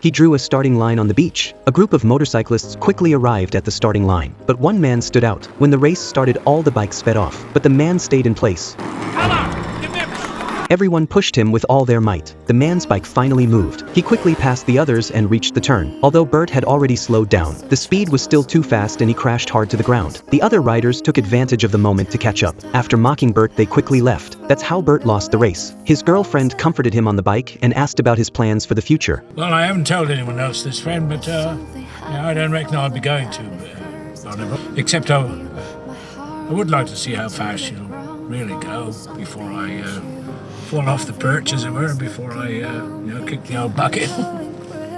He drew a starting line on the beach. A group of motorcyclists quickly arrived at the starting line, but one man stood out. When the race started, all the bikes sped off, but the man stayed in place. Everyone pushed him with all their might. The man's bike finally moved. He quickly passed the others and reached the turn. Although Bert had already slowed down, the speed was still too fast and he crashed hard to the ground. The other riders took advantage of the moment to catch up. After mocking Bert, they quickly left. That's how Bert lost the race. His girlfriend comforted him on the bike and asked about his plans for the future. Well, I haven't told anyone else this, friend, but I don't reckon I'll be going to. Except I would like to see how fast you'll really go before I fall off the perch, as it were, before I kick the old bucket.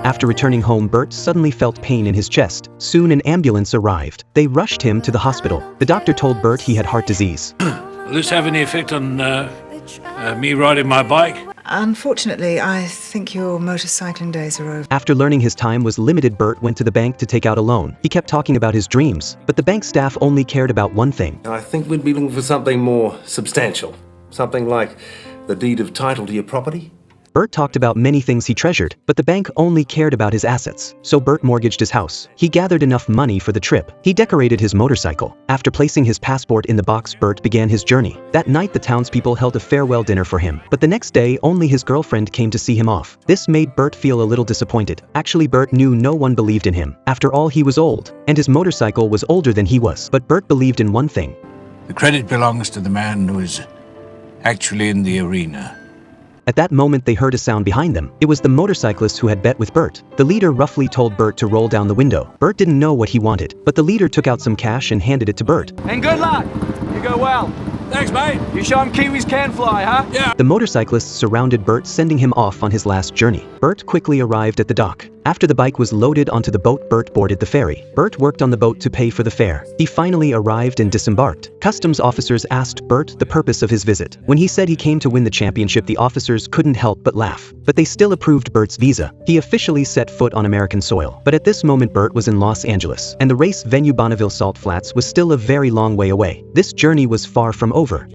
After returning home, Bert suddenly felt pain in his chest. Soon an ambulance arrived. They rushed him to the hospital. The doctor told Bert he had heart disease. Will this have any effect on me riding my bike? Unfortunately, I think your motorcycling days are over. After learning his time was limited, Bert went to the bank to take out a loan. He kept talking about his dreams, but the bank staff only cared about one thing. I think we'd be looking for something more substantial. Something like the deed of title to your property. Bert talked about many things he treasured, but the bank only cared about his assets. So Bert mortgaged his house. He gathered enough money for the trip. He decorated his motorcycle. After placing his passport in the box, Bert began his journey. That night, the townspeople held a farewell dinner for him. But the next day, only his girlfriend came to see him off. This made Bert feel a little disappointed. Actually, Bert knew no one believed in him. After all, he was old, and his motorcycle was older than he was. But Bert believed in one thing. The credit belongs to the man who is actually in the arena. At that moment, they heard a sound behind them. It was the motorcyclist who had bet with Bert. The leader roughly told Bert to roll down the window. Bert didn't know what he wanted, but the leader took out some cash and handed it to Bert. And good luck. You go well. Thanks, mate. You show 'em Kiwis can fly, huh? Yeah. The motorcyclists surrounded Bert, sending him off on his last journey. Bert quickly arrived at the dock. After the bike was loaded onto the boat, Bert boarded the ferry. Bert worked on the boat to pay for the fare. He finally arrived and disembarked. Customs officers asked Bert the purpose of his visit. When he said he came to win the championship, the officers couldn't help but laugh. But they still approved Bert's visa. He officially set foot on American soil. But at this moment, Bert was in Los Angeles, and the race venue Bonneville Salt Flats was still a very long way away. This journey was far from over.